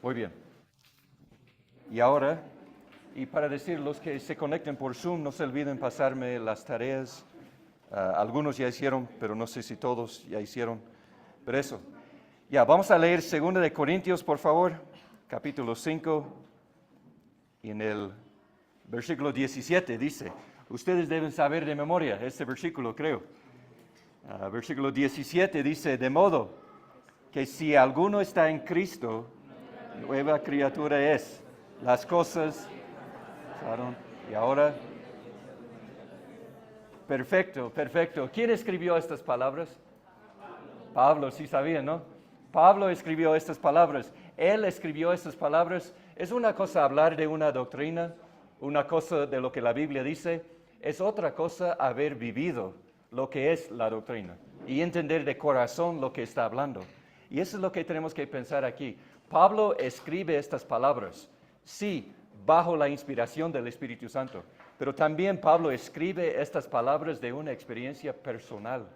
Muy bien. Y ahora, y para decir los que se conecten por Zoom, no se olviden pasarme las tareas. Algunos ya hicieron, pero no sé si todos ya hicieron. Pero eso. Ya, vamos a leer 2 de Corintios, por favor, capítulo 5, y en el versículo 17 dice, ustedes deben saber de memoria este versículo, creo. Versículo 17 dice, de modo que si alguno está en Cristo, nueva criatura es. Las cosas pasaron y ahora. Perfecto, perfecto. ¿Quién escribió estas palabras? Pablo, sí sabía, ¿no? Pablo escribió estas palabras. Él escribió estas palabras. Es una cosa hablar de una doctrina, una cosa de lo que la Biblia dice. Es otra cosa haber vivido lo que es la doctrina y entender de corazón lo que está hablando. Y eso es lo que tenemos que pensar aquí. Pablo escribe estas palabras, sí, bajo la inspiración del Espíritu Santo, pero también Pablo escribe estas palabras de una experiencia personal.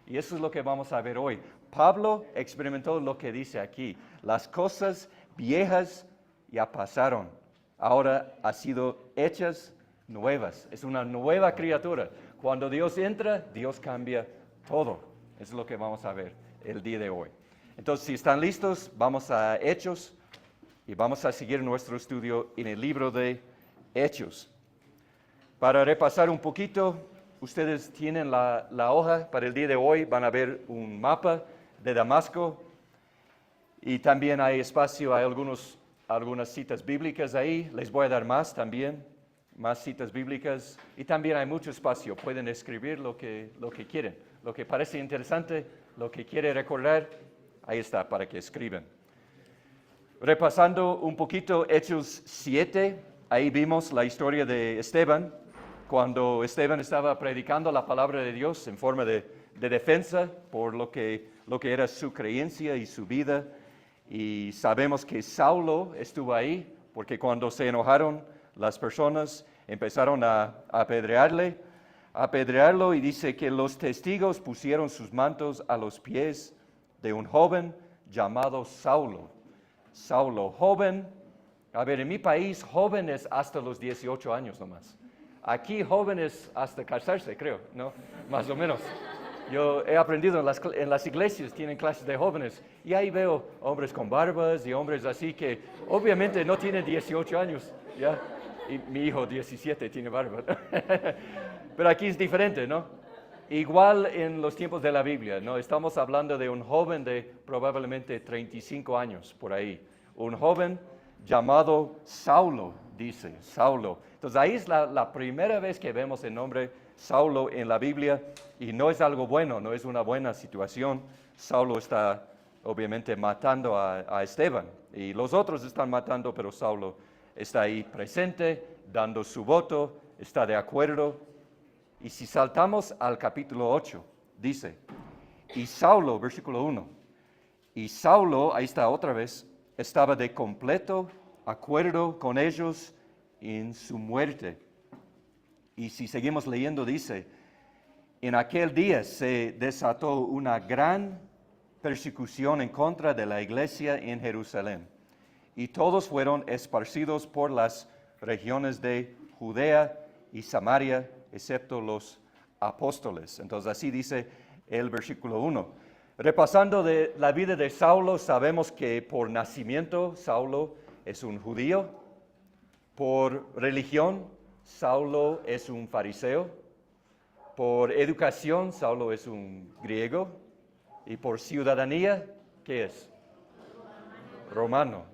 Y eso es lo que vamos a ver hoy. Pablo experimentó lo que dice aquí. Las cosas viejas ya pasaron. Ahora han sido hechas nuevas. Es una nueva criatura. Cuando Dios entra, Dios cambia todo. Eso es lo que vamos a ver el día de hoy. Entonces, si están listos, vamos a Hechos y vamos a seguir nuestro estudio en el libro de Hechos. Para repasar un poquito, ustedes tienen la hoja para el día de hoy, van a ver un mapa de Damasco y también hay espacio, hay algunas citas bíblicas ahí, les voy a dar más también, más citas bíblicas y también hay mucho espacio, pueden escribir lo que quieren, lo que parece interesante, lo que quiere recordar, ahí está para que escriban. Repasando un poquito Hechos 7, ahí vimos la historia de Esteban, cuando Esteban estaba predicando la palabra de Dios en forma de defensa por lo que era su creencia y su vida. Y sabemos que Saulo estuvo ahí, porque cuando se enojaron las personas empezaron a apedrearlo y dice que los testigos pusieron sus mantos a los pies de un joven llamado Saulo. Saulo, joven, a ver, en mi país joven es hasta los 18 años nomás. Aquí jóvenes hasta casarse, creo, ¿no? Más o menos. Yo he aprendido en las iglesias, tienen clases de jóvenes, y ahí veo hombres con barbas y hombres así que obviamente no tienen 18 años, ¿ya? Y mi hijo 17 tiene barba. Pero aquí es diferente, ¿no? Igual en los tiempos de la Biblia, ¿no? Estamos hablando de un joven de probablemente 35 años, por ahí. Un joven llamado Saulo, dice, Saulo. Entonces ahí es la primera vez que vemos el nombre Saulo en la Biblia y no es algo bueno, no es una buena situación. Saulo está obviamente matando a Esteban y los otros están matando, pero Saulo está ahí presente, dando su voto, está de acuerdo. Y si saltamos al capítulo 8, dice, y Saulo, versículo 1, y Saulo, ahí está otra vez, estaba de completo acuerdo con ellos en su muerte. Y si seguimos leyendo, dice, en aquel día se desató una gran persecución en contra de la iglesia en Jerusalén. Y todos fueron esparcidos por las regiones de Judea y Samaria, excepto los apóstoles. Entonces así dice el versículo 1. Repasando de la vida de Saulo, sabemos que por nacimiento Saulo es un judío, por religión Saulo es un fariseo, por educación Saulo es un griego y por ciudadanía, ¿qué es? Romano,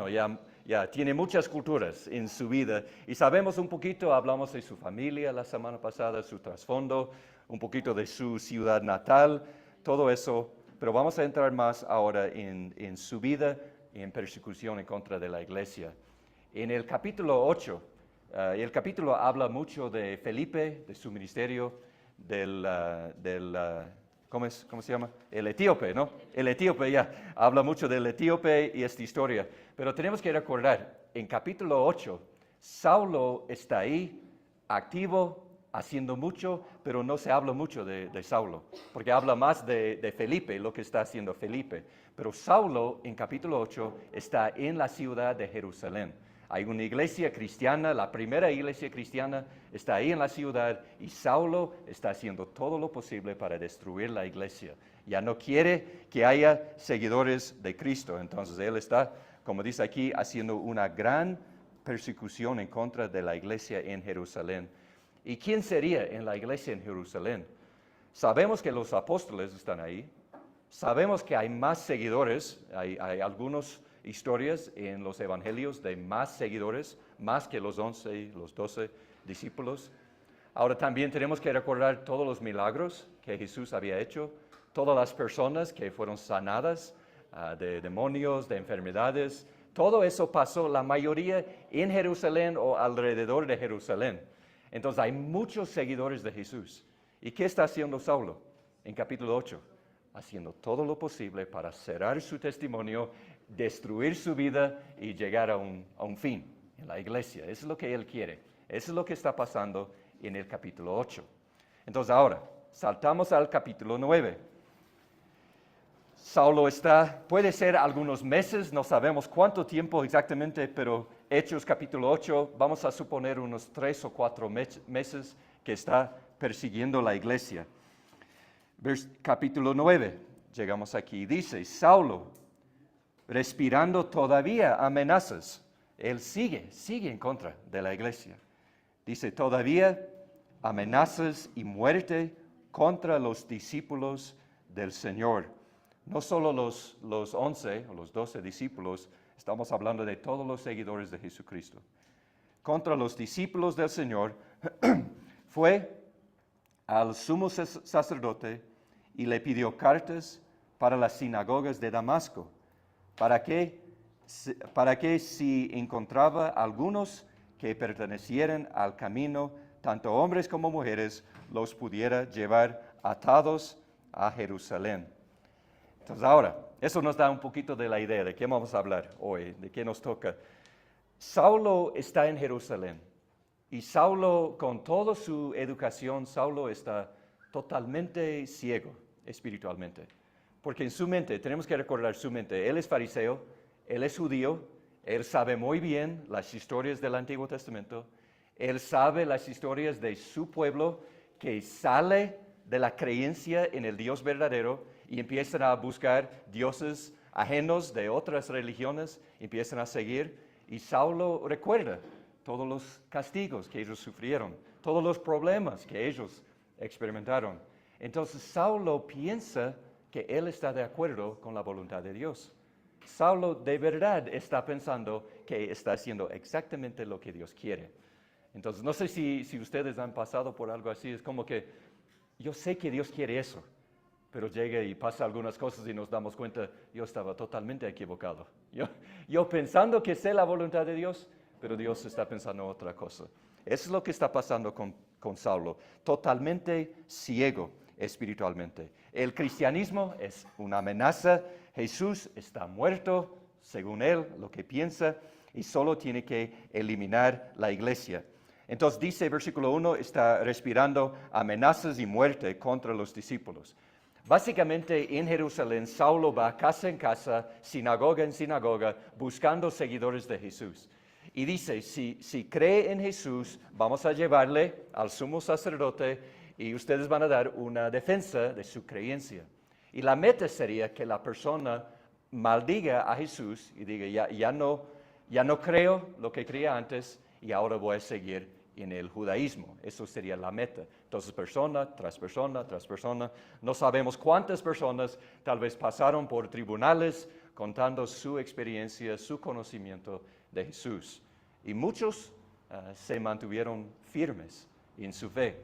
ya tiene muchas culturas en su vida y sabemos un poquito, hablamos de su familia la semana pasada, su trasfondo, un poquito de su ciudad natal, todo eso, pero vamos a entrar más ahora en su vida y en persecución en contra de la iglesia. En el capítulo 8, el capítulo habla mucho de Felipe, de su ministerio, ¿cómo se llama? El etíope, ¿no? El etíope, ya. Habla mucho del etíope y esta historia. Pero tenemos que recordar, en capítulo 8, Saulo está ahí, activo, haciendo mucho, pero no se habla mucho de Saulo, porque habla más de Felipe, lo que está haciendo Felipe. Pero Saulo, en capítulo 8, está en la ciudad de Jerusalén. Hay una iglesia cristiana, la primera iglesia cristiana está ahí en la ciudad, y Saulo está haciendo todo lo posible para destruir la iglesia. Ya no quiere que haya seguidores de Cristo. Entonces él está, como dice aquí, haciendo una gran persecución en contra de la iglesia en Jerusalén. ¿Y quién sería en la iglesia en Jerusalén? Sabemos que los apóstoles están ahí. Sabemos que hay más seguidores. Hay algunas historias en los evangelios de más seguidores, más que los 11, los 12 discípulos. Ahora también tenemos que recordar todos los milagros que Jesús había hecho, todas las personas que fueron sanadas de demonios, de enfermedades. Todo eso pasó, la mayoría en Jerusalén o alrededor de Jerusalén. Entonces hay muchos seguidores de Jesús. ¿Y qué está haciendo Saulo en capítulo 8? Haciendo todo lo posible para cerrar su testimonio, destruir su vida y llegar a un fin en la iglesia. Eso es lo que él quiere. Eso es lo que está pasando en el capítulo 8. Entonces ahora, saltamos al capítulo 9. Saulo puede ser algunos meses, no sabemos cuánto tiempo exactamente, pero Hechos capítulo 8, vamos a suponer unos 3 o 4 meses que está persiguiendo la iglesia. Capítulo 9, llegamos aquí, dice, Saulo, respirando todavía amenazas, él sigue en contra de la iglesia. Dice, todavía amenazas y muerte contra los discípulos del Señor. No solo los 11 o los 12 discípulos, estamos hablando de todos los seguidores de Jesucristo. Contra los discípulos del Señor, fue al sumo sacerdote y le pidió cartas para las sinagogas de Damasco, para que si encontraba algunos que pertenecieran al camino, tanto hombres como mujeres, los pudiera llevar atados a Jerusalén. Entonces ahora, eso nos da un poquito de la idea de qué vamos a hablar hoy, de qué nos toca. Saulo está en Jerusalén y Saulo, con toda su educación, Saulo está totalmente ciego espiritualmente. Porque en su mente, tenemos que recordar su mente, él es fariseo, él es judío, él sabe muy bien las historias del Antiguo Testamento, él sabe las historias de su pueblo que sale de la creencia en el Dios verdadero y empiezan a buscar dioses ajenos de otras religiones, empiezan a seguir, y Saulo recuerda todos los castigos que ellos sufrieron, todos los problemas que ellos experimentaron. Entonces Saulo piensa que él está de acuerdo con la voluntad de Dios. Saulo de verdad está pensando que está haciendo exactamente lo que Dios quiere. Entonces no sé si ustedes han pasado por algo así, es como que yo sé que Dios quiere eso, pero llega y pasa algunas cosas y nos damos cuenta, yo estaba totalmente equivocado. Yo pensando que sé la voluntad de Dios, pero Dios está pensando otra cosa. Eso es lo que está pasando con Saulo, totalmente ciego espiritualmente. El cristianismo es una amenaza, Jesús está muerto, según él, lo que piensa, y solo tiene que eliminar la iglesia. Entonces dice, versículo 1, está respirando amenazas y muerte contra los discípulos. Básicamente en Jerusalén, Saulo va casa en casa, sinagoga en sinagoga, buscando seguidores de Jesús. Y dice, si cree en Jesús, vamos a llevarle al sumo sacerdote y ustedes van a dar una defensa de su creencia. Y la meta sería que la persona maldiga a Jesús y diga, ya no creo lo que creía antes y ahora voy a seguir en el judaísmo. Eso sería la meta. Entonces, persona tras persona tras persona, no sabemos cuántas personas tal vez pasaron por tribunales contando su experiencia, su conocimiento de Jesús. Y muchos se mantuvieron firmes en su fe.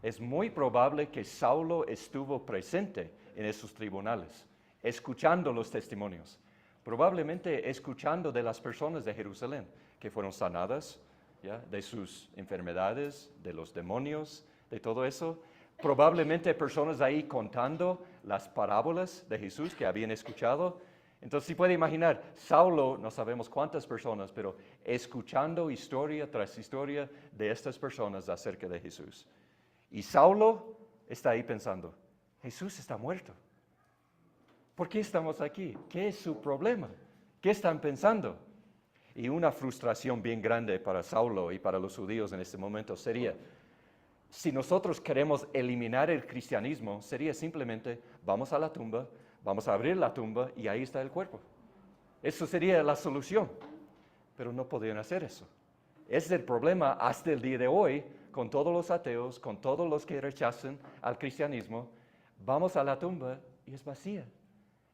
Es muy probable que Saulo estuvo presente en esos tribunales, escuchando los testimonios, probablemente escuchando de las personas de Jerusalén que fueron sanadas, ¿ya?, de sus enfermedades, de los demonios, de todo eso. Probablemente personas ahí contando las parábolas de Jesús que habían escuchado. Entonces, si puede imaginar, Saulo, no sabemos cuántas personas, pero escuchando historia tras historia de estas personas acerca de Jesús. Y Saulo está ahí pensando, Jesús está muerto. ¿Por qué estamos aquí? ¿Qué es su problema? ¿Qué están pensando? Y una frustración bien grande para Saulo y para los judíos en este momento sería, si nosotros queremos eliminar el cristianismo, sería simplemente, vamos a la tumba, vamos a abrir la tumba y ahí está el cuerpo. Eso sería la solución. Pero no podían hacer eso. Es el problema hasta el día de hoy con todos los ateos, con todos los que rechazan al cristianismo. Vamos a la tumba y es vacía.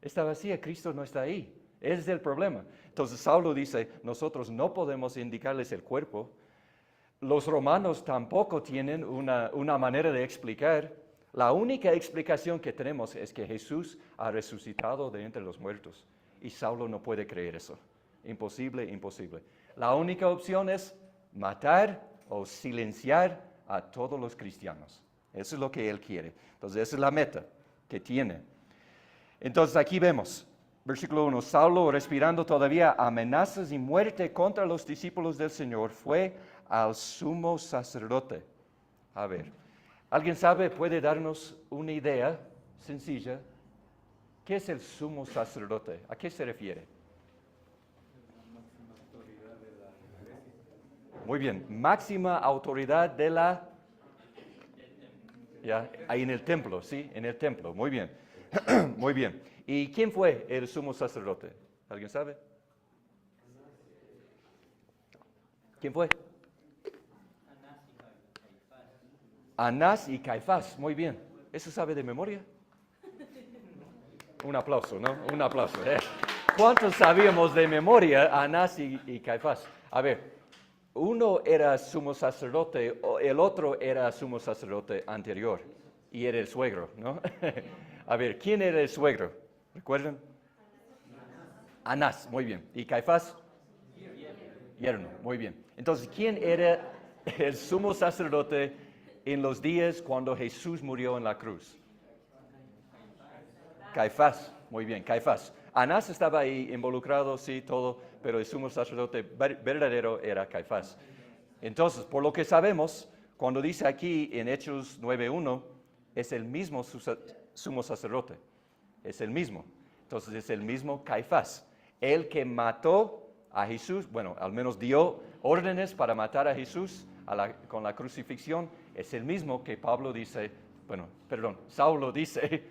Está vacía, Cristo no está ahí. Ese es el problema. Entonces Saulo dice, nosotros no podemos indicarles el cuerpo. Los romanos tampoco tienen una manera de explicar. La única explicación que tenemos es que Jesús ha resucitado de entre los muertos. Y Saulo no puede creer eso. Imposible, imposible. La única opción es matar o silenciar a todos los cristianos. Eso es lo que él quiere. Entonces, esa es la meta que tiene. Entonces, aquí vemos, versículo 1, Saulo, respirando todavía amenazas y muerte contra los discípulos del Señor, fue al sumo sacerdote. A ver, ¿alguien sabe, puede darnos una idea sencilla? ¿Qué es el sumo sacerdote? ¿A qué se refiere? Muy bien, máxima autoridad de la... Ya, ahí en el templo, ¿sí? En el templo, muy bien. Muy bien. ¿Y quién fue el sumo sacerdote? ¿Alguien sabe? ¿Quién fue? Anás y Caifás, muy bien. ¿Eso sabe de memoria? Un aplauso, ¿no? Un aplauso. ¿Cuántos sabíamos de memoria Anás y Caifás? A ver. Uno era sumo sacerdote, el otro era sumo sacerdote anterior y era el suegro, ¿no? A ver, ¿quién era el suegro? ¿Recuerdan? Anás, muy bien. ¿Y Caifás? Yerno, muy bien. Entonces, ¿quién era el sumo sacerdote en los días cuando Jesús murió en la cruz? Caifás, muy bien, Caifás. Anás estaba ahí involucrado, sí, todo, pero el sumo sacerdote verdadero era Caifás. Entonces, por lo que sabemos, cuando dice aquí en Hechos 9:1, es el mismo sumo sacerdote, es el mismo. Entonces, es el mismo Caifás, el que mató a Jesús, bueno, al menos dio órdenes para matar a Jesús con la crucifixión, es el mismo que Saulo dice,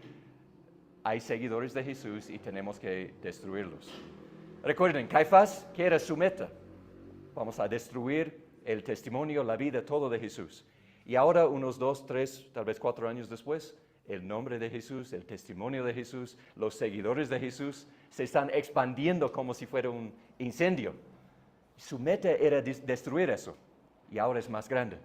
hay seguidores de Jesús y tenemos que destruirlos. Recuerden, Caifás, ¿qué era su meta? Vamos a destruir el testimonio, la vida, todo de Jesús. Y ahora, unos 2, 3, tal vez 4 años después, el nombre de Jesús, el testimonio de Jesús, los seguidores de Jesús se están expandiendo como si fuera un incendio. Su meta era destruir eso y ahora es más grande.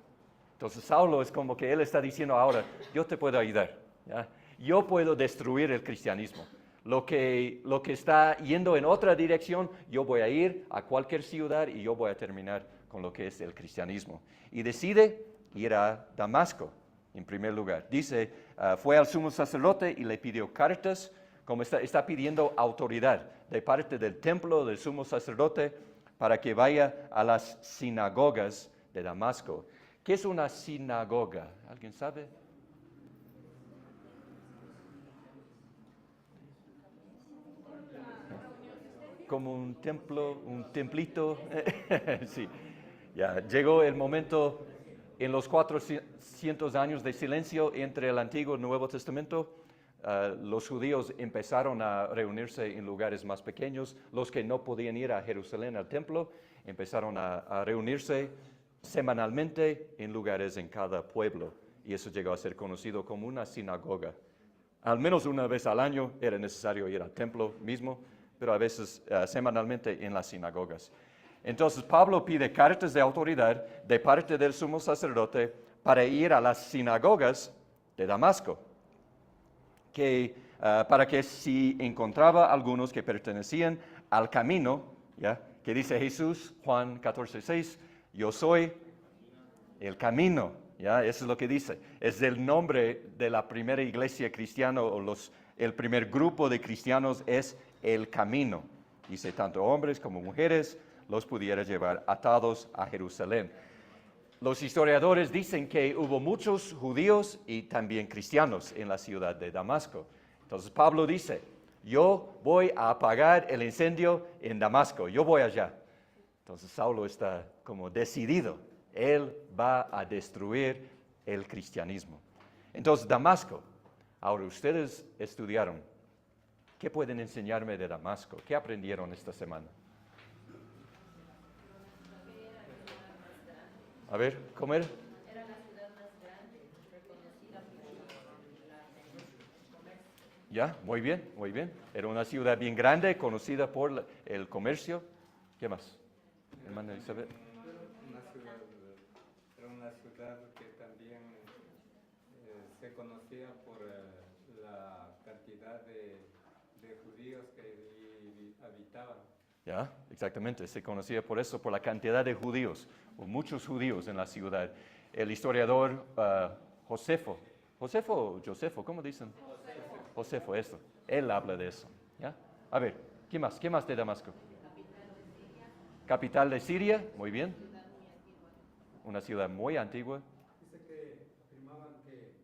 Entonces Saulo es como que él está diciendo ahora, yo te puedo ayudar, ¿ya? Yo puedo destruir el cristianismo. Lo que está yendo en otra dirección, yo voy a ir a cualquier ciudad y yo voy a terminar con lo que es el cristianismo. Y decide ir a Damasco, en primer lugar. Dice, fue al sumo sacerdote y le pidió cartas, como está pidiendo autoridad de parte del templo del sumo sacerdote para que vaya a las sinagogas de Damasco. ¿Qué es una sinagoga? ¿Alguien sabe? Como un templo, un templito. Sí, ya llegó el momento en los 400 años de silencio entre el Antiguo y el Nuevo Testamento. Los judíos empezaron a reunirse en lugares más pequeños. Los que no podían ir a Jerusalén al templo empezaron a reunirse semanalmente en lugares en cada pueblo. Y eso llegó a ser conocido como una sinagoga. Al menos una vez al año era necesario ir al templo mismo, pero a veces semanalmente en las sinagogas. Entonces Pablo pide cartas de autoridad de parte del sumo sacerdote para ir a las sinagogas de Damasco, para que si encontraba algunos que pertenecían al camino, ¿ya? Que dice Jesús, Juan 14:6, yo soy el camino, ¿ya? Eso es lo que dice. Es el nombre de la primera iglesia cristiana el primer grupo de cristianos es el camino. Dice, tanto hombres como mujeres los pudiera llevar atados a Jerusalén. los historiadores dicen que hubo muchos judíos y también cristianos en la ciudad de Damasco. Entonces Pablo dice, yo voy a apagar el incendio en Damasco, yo voy allá. Entonces Saulo está como decidido, él va a destruir el cristianismo. Entonces Damasco, ahora ustedes estudiaron, ¿qué pueden enseñarme de Damasco? ¿Qué aprendieron esta semana? A ver, ¿cómo era? Era la ciudad más grande, reconocida por el comercio. Ya, muy bien, muy bien. Era una ciudad bien grande, conocida por el comercio. ¿Qué más? Hermana Elizabeth. Era una ciudad que también se conocía por la cantidad de judíos que allí habitaban. Ya, exactamente. Se conocía por eso, por la cantidad de judíos, o muchos judíos en la ciudad. El historiador Josefo, ¿cómo dicen? Josefo, eso. Él habla de eso. ¿Ya? A ver, ¿qué más? ¿Qué más de Damasco? Capital de Siria, muy bien. Una ciudad muy antigua. Dice que afirmaban que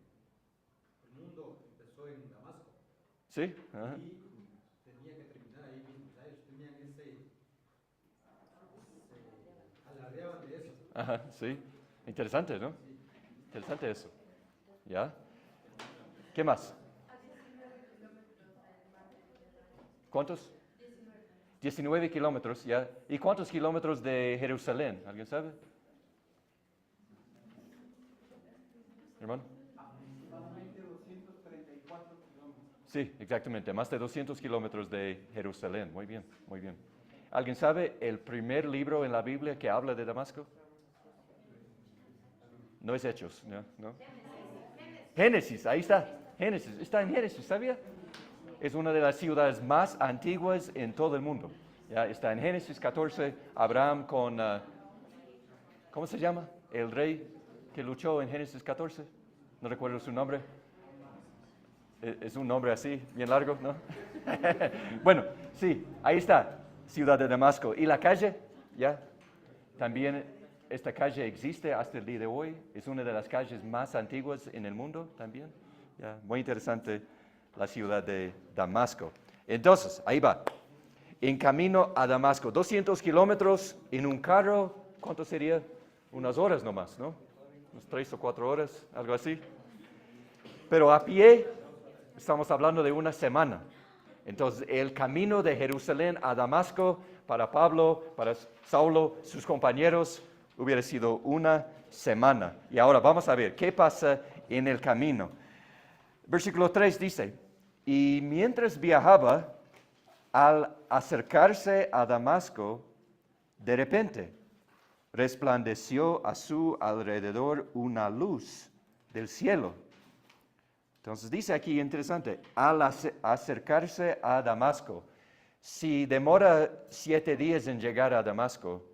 el mundo empezó en Damasco. Sí. Ajá. Y tenía que terminar ahí mismo. O sea, ellos tenían alardeaban de eso. Ajá, sí. Interesante, ¿no? Interesante eso. ¿Ya? ¿Qué más? ¿Cuántos? 19 kilómetros, ¿ya? ¿Y cuántos kilómetros de Jerusalén? ¿Alguien sabe? Hermano. Aproximadamente 234 kilómetros. Sí, exactamente, más de 200 kilómetros de Jerusalén. Muy bien, muy bien. ¿Alguien sabe el primer libro en la Biblia que habla de Damasco? No es Hechos, ¿no? Génesis, ahí está. Génesis, está en Génesis, ¿sabía? Es una de las ciudades más antiguas en todo el mundo. Ya está en Génesis 14, Abraham con, ¿cómo se llama? El rey que luchó en Génesis 14. No recuerdo su nombre. Es un nombre así, bien largo, ¿no? Bueno, sí, ahí está, ciudad de Damasco. ¿Y la calle? Ya, también esta calle existe hasta el día de hoy. Es una de las calles más antiguas en el mundo también. Ya, muy interesante la ciudad de Damasco. Entonces, ahí va. En camino a Damasco, 200 kilómetros en un carro, ¿cuánto sería? Unas horas nomás, ¿no? Unas 3 o 4 horas, algo así. Pero a pie, estamos hablando de una semana. Entonces, el camino de Jerusalén a Damasco para Pablo, para Saulo, sus compañeros, hubiera sido una semana. Y ahora vamos a ver qué pasa en el camino. Versículo 3 dice, y mientras viajaba, al acercarse a Damasco, de repente resplandeció a su alrededor una luz del cielo. Entonces dice aquí, interesante, al acercarse a Damasco, si demora 7 días en llegar a Damasco,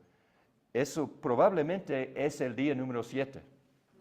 eso probablemente es el día número 7.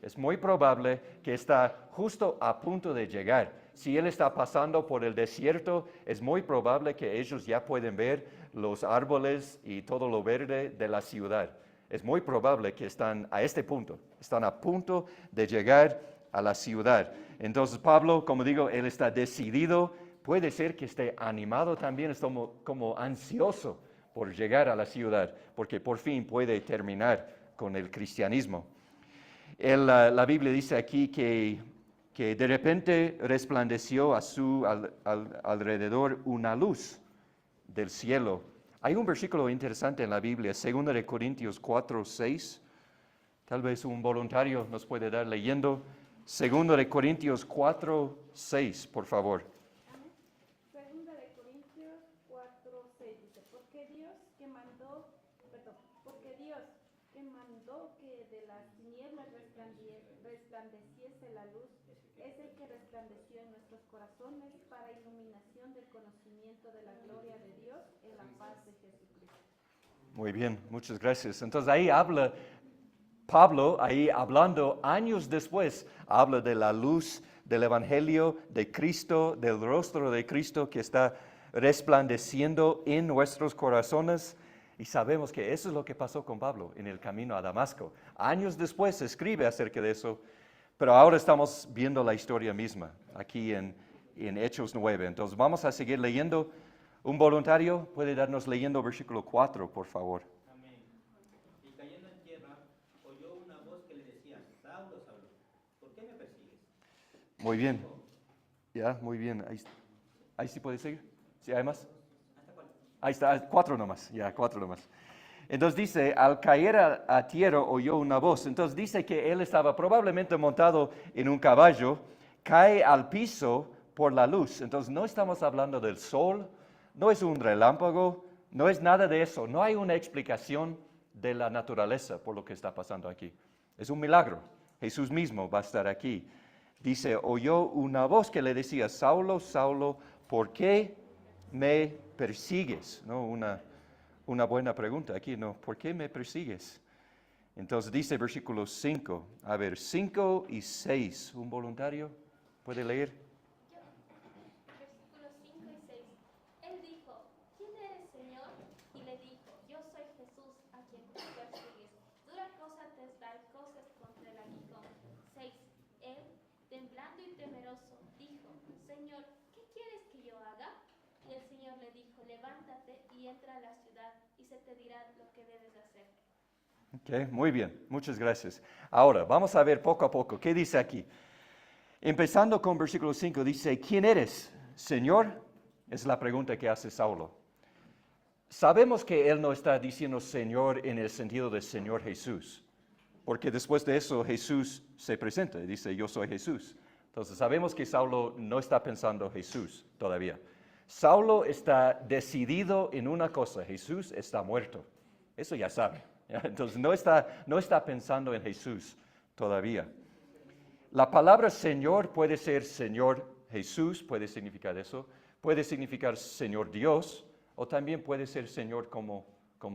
Es muy probable que está justo a punto de llegar. Si él está pasando por el desierto, es muy probable que ellos ya pueden ver los árboles y todo lo verde de la ciudad. Es muy probable que están a este punto, están a punto de llegar a la ciudad. Entonces Pablo, como digo, él está decidido, puede ser que esté animado también, es como ansioso por llegar a la ciudad, porque por fin puede terminar con el cristianismo. La Biblia dice aquí que de repente resplandeció a su alrededor una luz del cielo. Hay un versículo interesante en la Biblia, 2 Corintios 4, 6. Tal vez un voluntario nos puede dar leyendo. 2 Corintios 4, 6, por favor. Segunda de Corintios 4, 6 dice, porque Dios que mandó que de las tinieblas resplandeciese la luz, es el que resplandeció en nuestros corazones para iluminación del conocimiento de la gloria de Dios en la paz de Jesucristo. Muy bien, muchas gracias. Entonces ahí habla Pablo, ahí hablando años después, habla de la luz del Evangelio de Cristo, del rostro de Cristo que está resplandeciendo en nuestros corazones. Y sabemos que eso es lo que pasó con Pablo en el camino a Damasco. Años después se escribe acerca de eso, pero ahora estamos viendo la historia misma aquí en Hechos 9. Entonces vamos a seguir leyendo. Un voluntario puede darnos leyendo versículo 4, por favor. Amén. Y cayendo en tierra, oyó una voz que le decía, Saulo, Saulo, ¿por qué me persigues? Muy bien. Ya, muy bien. Ahí sí puede seguir. ¿Sí hay más? Ahí está, 4 nomás. Ya, 4 nomás. Entonces dice, al caer a tierra oyó una voz. Entonces dice que él estaba probablemente montado en un caballo, cae al piso por la luz. Entonces no estamos hablando del sol, no es un relámpago, no es nada de eso. No hay una explicación de la naturaleza por lo que está pasando aquí. Es un milagro. Jesús mismo va a estar aquí. Dice, oyó una voz que le decía, Saulo, Saulo, ¿por qué me persigues? ¿No? Una buena pregunta aquí, ¿no? ¿Por qué me persigues? Entonces dice versículo 5. A ver, 5 y 6. ¿Un voluntario puede leer? Versículos 5 y 6. Él dijo, ¿quién eres, Señor? Y le dijo, yo soy Jesús, a quien tú persigues. Dura cosa te es dar cosas contra el aguijón. 6. Él, temblando y temeroso, dijo, Señor, ¿qué quieres que yo haga? Y el Señor le dijo, levántate y entra a la ciudad, y se te dirá lo que debes hacer. Ok, muy bien, muchas gracias. Ahora, vamos a ver poco a poco, ¿qué dice aquí? Empezando con versículo 5, dice, ¿quién eres, Señor? Es la pregunta que hace Saulo. Sabemos que él no está diciendo Señor en el sentido de Señor Jesús, porque después de eso Jesús se presenta y dice, yo soy Jesús. Entonces sabemos que Saulo no está pensando Jesús todavía. Saulo está decidido en una cosa, Jesús está muerto. Eso ya sabe. ¿Ya? Entonces no está pensando en Jesús todavía. La palabra Señor puede ser Señor Jesús, puede significar eso. Puede significar Señor Dios, o también puede ser Señor como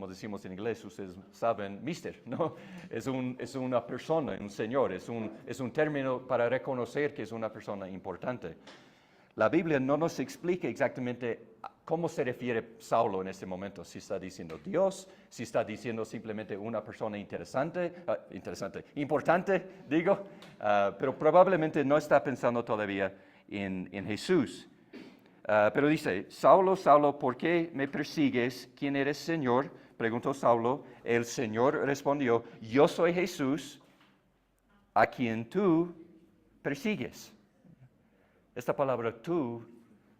decimos en inglés, ustedes saben, Mister, ¿no? Es una persona, un Señor, es un término para reconocer que es una persona importante. La Biblia no nos explica exactamente cómo se refiere Saulo en este momento, si está diciendo Dios, si está diciendo simplemente una persona importante, digo, pero probablemente no está pensando todavía en Jesús. Pero dice, Saulo, Saulo, ¿por qué me persigues? ¿Quién eres, Señor? Preguntó Saulo. El Señor respondió, yo soy Jesús, a quien tú persigues. Esta palabra tú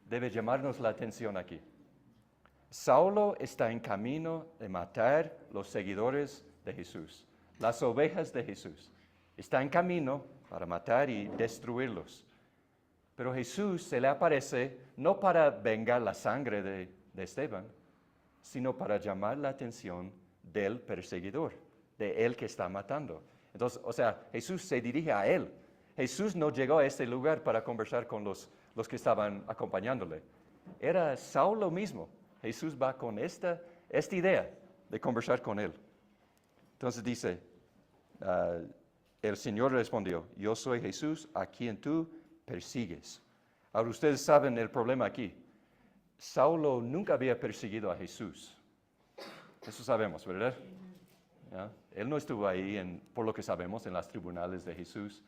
debe llamarnos la atención aquí. Saulo está en camino de matar los seguidores de Jesús, las ovejas de Jesús. Está en camino para matar y destruirlos. Pero Jesús se le aparece no para vengar la sangre de Esteban, sino para llamar la atención del perseguidor, de él que está matando. Entonces, Jesús se dirige a él. Jesús no llegó a este lugar para conversar con los que estaban acompañándole. Era Saulo mismo. Jesús va con esta idea de conversar con él. Entonces dice, el Señor respondió, yo soy Jesús a quien tú persigues. Ahora ustedes saben el problema aquí. Saulo nunca había perseguido a Jesús. Eso sabemos, ¿verdad? ¿Ya? Él no estuvo ahí, por lo que sabemos, en los tribunales de Jesús.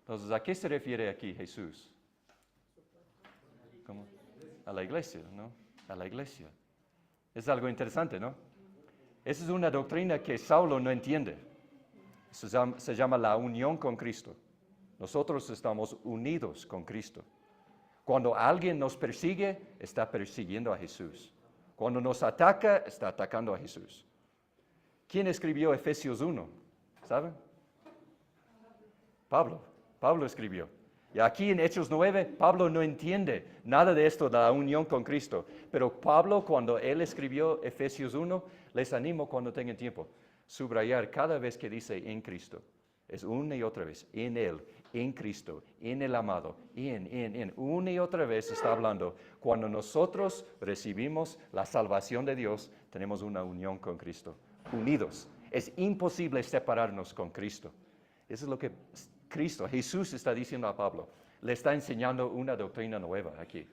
Entonces, ¿a qué se refiere aquí Jesús? ¿Cómo? A la iglesia, ¿no? A la iglesia. Es algo interesante, ¿no? Esa es una doctrina que Saulo no entiende. Se llama la unión con Cristo. Nosotros estamos unidos con Cristo. Cuando alguien nos persigue, está persiguiendo a Jesús. Cuando nos ataca, está atacando a Jesús. ¿Quién escribió Efesios 1? ¿Saben? Pablo escribió. Y aquí en Hechos 9, Pablo no entiende nada de esto, de la unión con Cristo. Pero Pablo, cuando él escribió Efesios 1, les animo cuando tengan tiempo, subrayar cada vez que dice en Cristo. Es una y otra vez, en Él, en Cristo, en el amado, una y otra vez está hablando. Cuando nosotros recibimos la salvación de Dios, tenemos una unión con Cristo, unidos. Es imposible separarnos con Cristo. Eso es lo que Jesús está diciendo a Pablo. Le está enseñando una doctrina nueva aquí.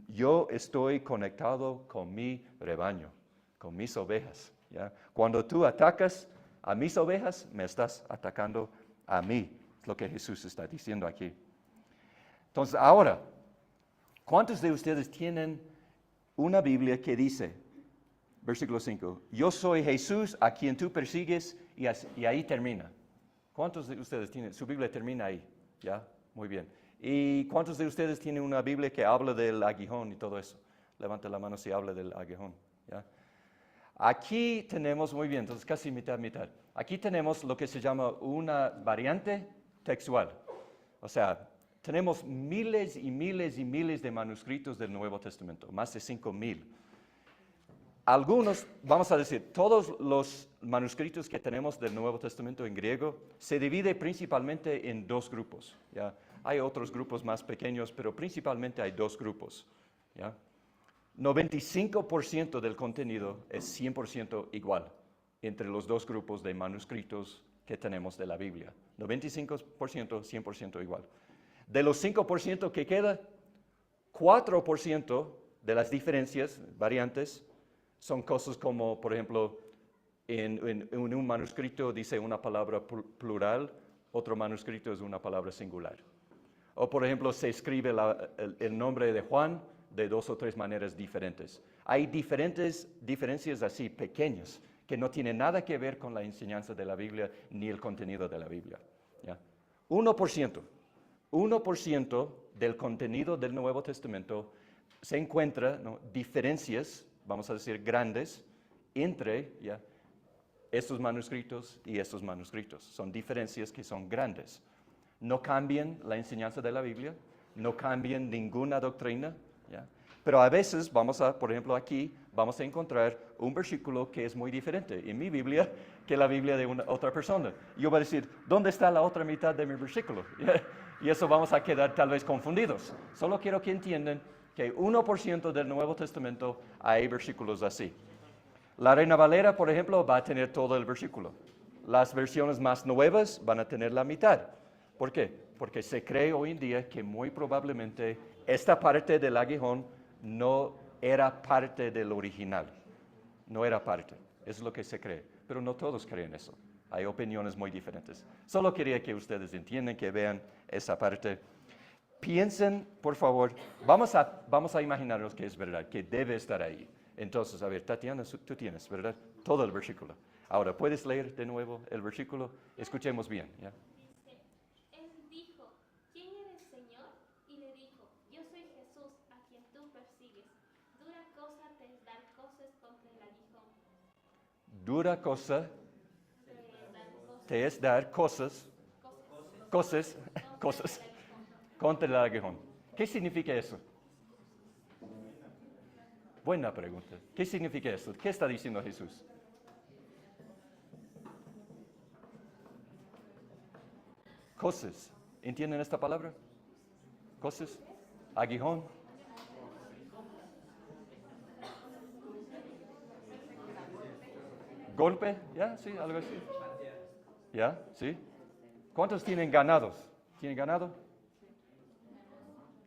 Yo estoy conectado con mi rebaño, con mis ovejas. ¿ya? Cuando tú atacas a mis ovejas, me estás atacando a mí. Es lo que Jesús está diciendo aquí. Entonces, ahora, ¿cuántos de ustedes tienen una Biblia que dice, versículo 5, yo soy Jesús a quien tú persigues, y ahí termina? ¿Cuántos de ustedes tienen? Su Biblia termina ahí, ¿ya? Muy bien. ¿Y cuántos de ustedes tienen una Biblia que habla del aguijón y todo eso? Levanta la mano si habla del aguijón, ¿ya? Aquí tenemos, muy bien, entonces casi mitad. Aquí tenemos lo que se llama una variante textual. O sea, tenemos miles y miles y miles de manuscritos del Nuevo Testamento, más de 5,000. Algunos, vamos a decir, todos los manuscritos que tenemos del Nuevo Testamento en griego se divide principalmente en dos grupos, ¿ya? Hay otros grupos más pequeños, pero principalmente hay dos grupos, ¿ya? 95% del contenido es 100% igual entre los dos grupos de manuscritos que tenemos de la Biblia. 95%, 100% igual. De los 5% que queda, 4% de las diferencias, variantes, son cosas como, por ejemplo, en un manuscrito dice una palabra plural, otro manuscrito es una palabra singular. O, por ejemplo, se escribe el nombre de Juan de 2 o 3 maneras diferentes. Hay diferencias así pequeñas que no tienen nada que ver con la enseñanza de la Biblia ni el contenido de la Biblia, ¿ya? 1% del contenido del Nuevo Testamento se encuentra, ¿no?, diferencias, vamos a decir grandes, entre, ¿ya?, estos manuscritos y estos manuscritos. Son diferencias que son grandes. No cambian la enseñanza de la Biblia, no cambian ninguna doctrina, ¿ya? Pero a veces por ejemplo aquí, vamos a encontrar un versículo que es muy diferente en mi Biblia que la Biblia de otra persona. Yo voy a decir, ¿dónde está la otra mitad de mi versículo? Y eso vamos a quedar tal vez confundidos. Solo quiero que entiendan que 1% del Nuevo Testamento hay versículos así. La Reina Valera, por ejemplo, va a tener todo el versículo. Las versiones más nuevas van a tener la mitad. ¿Por qué? Porque se cree hoy en día que muy probablemente esta parte del aguijón no era parte del original. No era parte. Es lo que se cree. Pero no todos creen eso. Hay opiniones muy diferentes. Solo quería que ustedes entiendan, que vean esa parte. Piensen, por favor, vamos a imaginarnos que es verdad, que debe estar ahí. Entonces, a ver, Tatiana, tú tienes, ¿verdad? Todo el versículo. Ahora, ¿puedes leer de nuevo el versículo? Escuchemos bien, ¿ya? Dice, él dijo, ¿quién eres, Señor? Y le dijo, yo soy Jesús, a quien tú persigues. Dura cosa te es dar cosas contra el aguijón. Dura cosa te es dar cosas contra el aguijón. ¿Qué significa eso? Buena pregunta. ¿Qué significa eso? ¿Qué está diciendo Jesús? Cosas. ¿Entienden esta palabra? Cosas. Aguijón. Golpe. ¿Ya? Sí, algo así. ¿Ya? ¿Sí? ¿Cuántos tienen ganados? ¿Tienen ganado?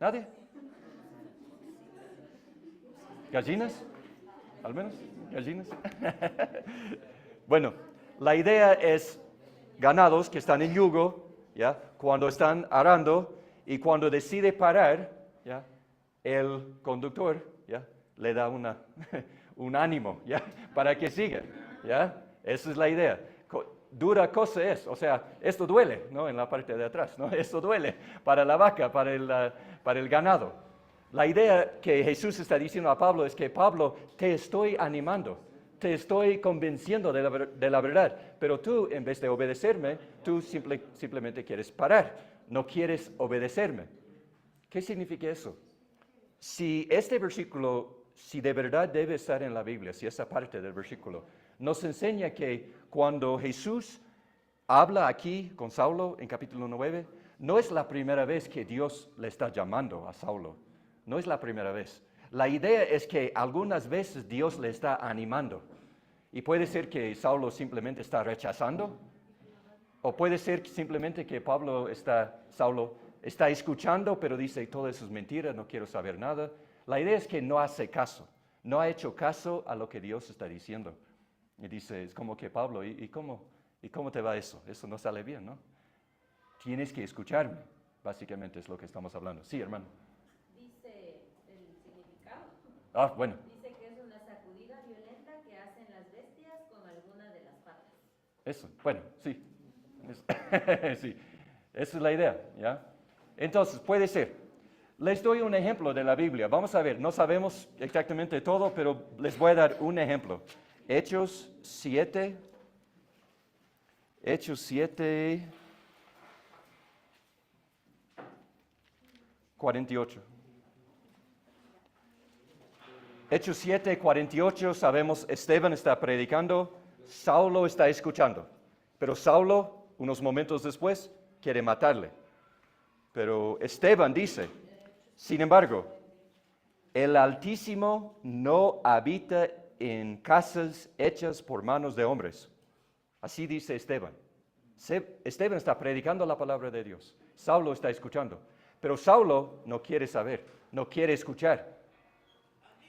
¿Nadie? ¿Gallinas? ¿Al menos? ¿Gallinas? Bueno, la idea es ganados que están en yugo, ¿ya?, cuando están arando, y cuando decide parar, ¿ya?, el conductor, ¿ya?, le da un ánimo, ¿ya?, para que sigan, ¿ya? Esa es la idea. Dura cosa es, o sea, esto duele, ¿no?, en la parte de atrás, ¿no? Esto duele para la vaca, para el ganado. La idea que Jesús está diciendo a Pablo es que, Pablo, te estoy animando, te estoy convenciendo de la verdad, pero tú, en vez de obedecerme, tú simplemente quieres parar, no quieres obedecerme. ¿Qué significa eso? Si este versículo, si de verdad debe estar en la Biblia, si esa parte del versículo nos enseña que cuando Jesús habla aquí con Saulo en capítulo 9, no es la primera vez que Dios le está llamando a Saulo. No es la primera vez. La idea es que algunas veces Dios le está animando. Y puede ser que Saulo simplemente está rechazando. O puede ser simplemente que Saulo está escuchando, pero dice, todo eso es mentira, no quiero saber nada. La idea es que no hace caso. No ha hecho caso a lo que Dios está diciendo. Y dice, es como que Pablo, ¿y cómo te va eso? Eso no sale bien, ¿no? Tienes que escucharme, básicamente es lo que estamos hablando. Sí, hermano. Dice el significado. Ah, bueno, Dice que es una sacudida violenta que hacen las bestias con alguna de las patas. eso, bueno, sí. Sí, esa es la idea, ¿ya? Entonces, puede ser. Les doy un ejemplo de la Biblia. Vamos a ver, no sabemos exactamente todo, pero les voy a dar un ejemplo. Hechos 7, 48. Hechos 7, 48, sabemos, Esteban está predicando, Saulo está escuchando, pero Saulo, unos momentos después, quiere matarle. Pero Esteban dice, sin embargo, el Altísimo no habita en casas hechas por manos de hombres. Así dice Esteban. Esteban está predicando la palabra de Dios. Saulo está escuchando. Pero Saulo no quiere saber, no quiere escuchar.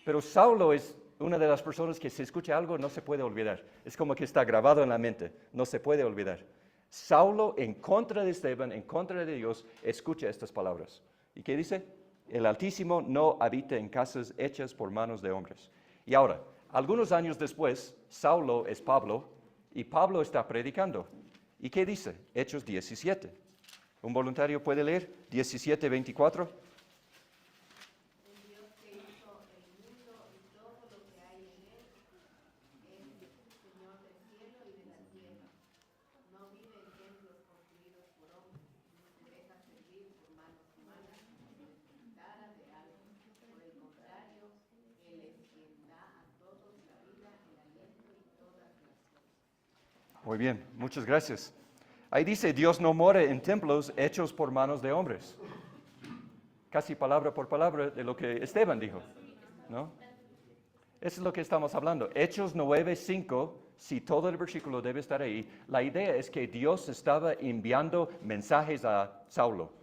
Pero Saulo es una de las personas que si escucha algo no se puede olvidar. Es como que está grabado en la mente, no se puede olvidar. Saulo, en contra de Esteban, en contra de Dios, escucha estas palabras. ¿Y qué dice? El Altísimo no habita en casas hechas por manos de hombres. Y ahora, algunos años después, Saulo es Pablo y Pablo está predicando. ¿Y qué dice? Hechos 17. ¿Un voluntario puede leer? 17, 24. El Dios que hizo el mundo y todo lo que hay en él es Señor del cielo y de la tierra. No vive en templos construidos por hombres, ni se deja servir por manos humanas, como necesitara de algo. Por el contrario, Él es quien da a todos la vida, el aliento y todas las cosas. Muy bien, muchas gracias. Ahí dice, Dios no mora en templos hechos por manos de hombres. Casi palabra por palabra de lo que Esteban dijo, ¿no? Eso es lo que estamos hablando. Hechos 9:5, si todo el versículo debe estar ahí, la idea es que Dios estaba enviando mensajes a Saulo,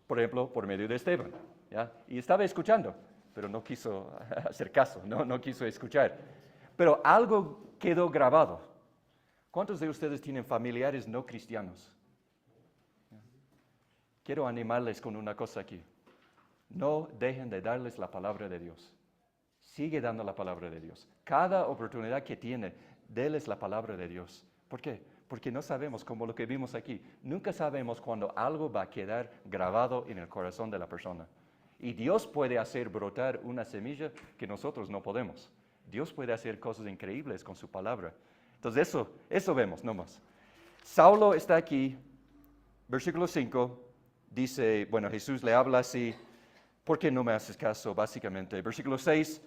por ejemplo, por medio de Esteban, ¿ya? Y estaba escuchando, pero no quiso hacer caso, no quiso escuchar. Pero algo quedó grabado. ¿Cuántos de ustedes tienen familiares no cristianos? Quiero animarles con una cosa aquí. No dejen de darles la palabra de Dios. Sigue dando la palabra de Dios. Cada oportunidad que tiene, déles la palabra de Dios. ¿Por qué? Porque no sabemos, como lo que vimos aquí, nunca sabemos cuándo algo va a quedar grabado en el corazón de la persona. Y Dios puede hacer brotar una semilla que nosotros no podemos. Dios puede hacer cosas increíbles con su palabra. Entonces eso vemos, no más. Saulo está aquí, versículo 5, dice, bueno, Jesús le habla así, ¿por qué no me haces caso? Básicamente. Versículo 6,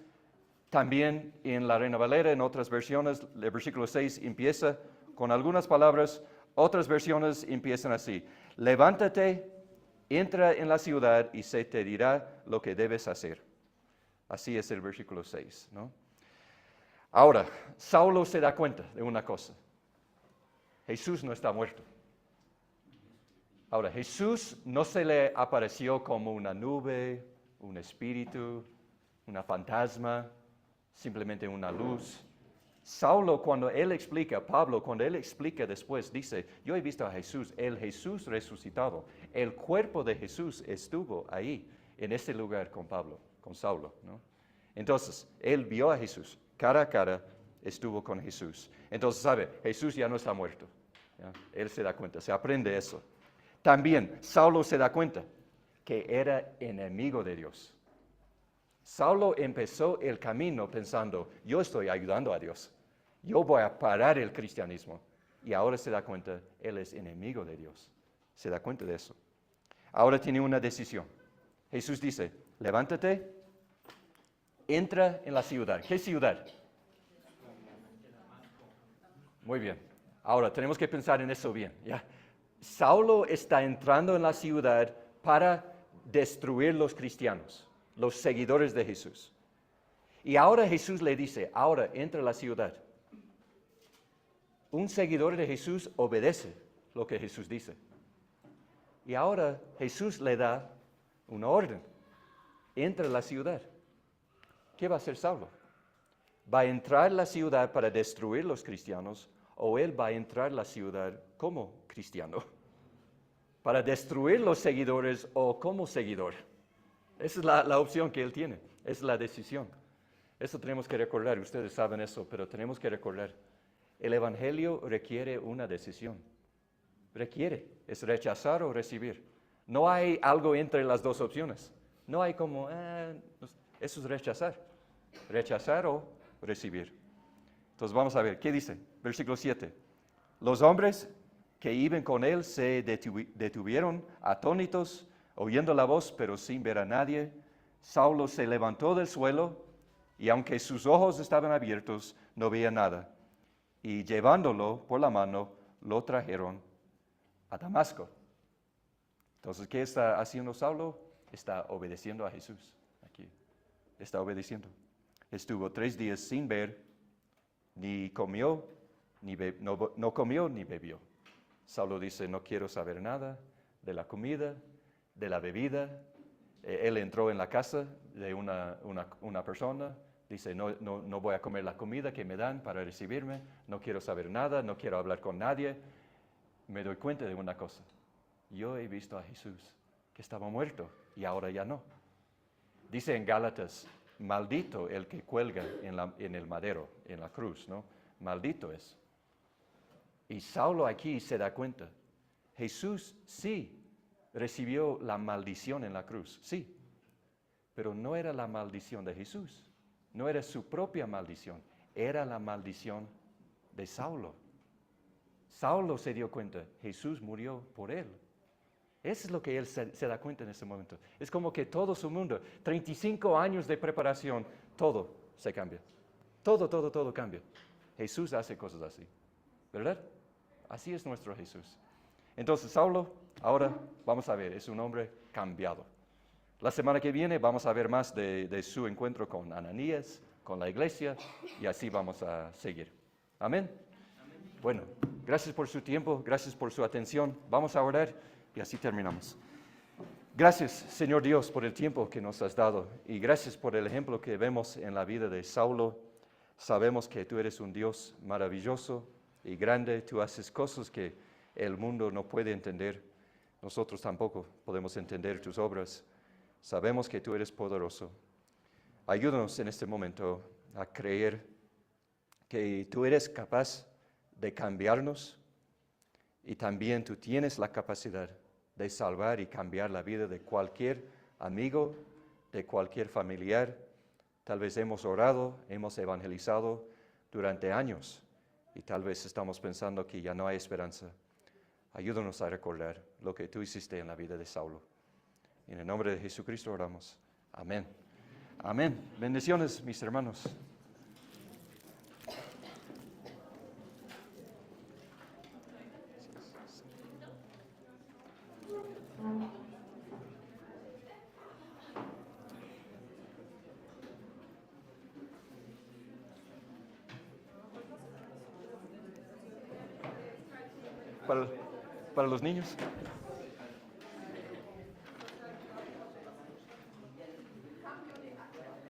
también en la Reina Valera, en otras versiones, el versículo 6 empieza con algunas palabras, otras versiones empiezan así, levántate, entra en la ciudad y se te dirá lo que debes hacer. Así es el versículo 6, ¿no? Ahora, Saulo se da cuenta de una cosa. Jesús no está muerto. Ahora, Jesús no se le apareció como una nube, un espíritu, una fantasma, simplemente una luz. Saulo, cuando él explica, Pablo, cuando él explica después, dice, yo he visto a Jesús, el Jesús resucitado. El cuerpo de Jesús estuvo ahí, en ese lugar con Pablo, con Saulo, ¿no? Entonces, él vio a Jesús. Cara a cara estuvo con Jesús. Entonces, sabe, Jesús ya no está muerto. ¿Ya? Él se da cuenta, se aprende eso. También, Saulo se da cuenta que era enemigo de Dios. Saulo empezó el camino pensando, yo estoy ayudando a Dios. Yo voy a parar el cristianismo. Y ahora se da cuenta, él es enemigo de Dios. Se da cuenta de eso. Ahora tiene una decisión. Jesús dice, levántate. Entra en la ciudad. ¿Qué ciudad? Muy bien. Ahora tenemos que pensar en eso bien, ¿ya? Saulo está entrando en la ciudad para destruir los cristianos, los seguidores de Jesús. Y ahora Jesús le dice, ahora entra a la ciudad. Un seguidor de Jesús obedece lo que Jesús dice. Y ahora Jesús le da una orden. Entra a la ciudad. ¿Qué va a hacer Saulo? ¿Va a entrar a la ciudad para destruir los cristianos o él va a entrar a la ciudad como cristiano? ¿Para destruir los seguidores o como seguidor? Esa es la opción que él tiene, es la decisión. Eso tenemos que recordar, ustedes saben eso, pero tenemos que recordar. El Evangelio requiere una decisión. Requiere, es rechazar o recibir. No hay algo entre las dos opciones. No hay como, eso es rechazar. Rechazar o recibir. Entonces vamos a ver, ¿qué dice? Versículo 7. Los hombres que iban con él se detuvieron atónitos, oyendo la voz, pero sin ver a nadie. Saulo se levantó del suelo, y aunque sus ojos estaban abiertos, no veía nada. Y llevándolo por la mano, lo trajeron a Damasco. Entonces, ¿qué está haciendo Saulo? Está obedeciendo a Jesús. Aquí, está obedeciendo. Estuvo 3 días sin ver, ni comió, no comió ni bebió. Saulo dice, no quiero saber nada de la comida, de la bebida. Él entró en la casa de una persona, dice, no voy a comer la comida que me dan para recibirme, no quiero saber nada, no quiero hablar con nadie. Me doy cuenta de una cosa, yo he visto a Jesús, que estaba muerto y ahora ya no. Dice en Gálatas, maldito el que cuelga en el madero, en la cruz, ¿no? Maldito es. Y Saulo aquí se da cuenta, Jesús sí recibió la maldición en la cruz, sí, pero no era la maldición de Jesús, no era su propia maldición, era la maldición de Saulo. Saulo se dio cuenta, Jesús murió por él. Eso es lo que él se da cuenta en ese momento. Es como que todo su mundo, 35 años de preparación, todo se cambia. Todo cambia. Jesús hace cosas así, ¿verdad? Así es nuestro Jesús. Entonces, Saulo, ahora vamos a ver, es un hombre cambiado. La semana que viene vamos a ver más de su encuentro con Ananías, con la iglesia, y así vamos a seguir. Amén. Bueno, gracias por su tiempo, gracias por su atención. Vamos a orar y así terminamos. Gracias, Señor Dios, por el tiempo que nos has dado y gracias por el ejemplo que vemos en la vida de Saulo. Sabemos que tú eres un Dios maravilloso y grande, tú haces cosas que el mundo no puede entender. Nosotros tampoco podemos entender tus obras. Sabemos que tú eres poderoso. Ayúdanos en este momento a creer que tú eres capaz de cambiarnos y también tú tienes la capacidad de salvar y cambiar la vida de cualquier amigo, de cualquier familiar. Tal vez hemos orado, hemos evangelizado durante años y tal vez estamos pensando que ya no hay esperanza. Ayúdanos a recordar lo que tú hiciste en la vida de Saulo. En el nombre de Jesucristo oramos. Amén. Amén. Bendiciones, mis hermanos. Para los niños.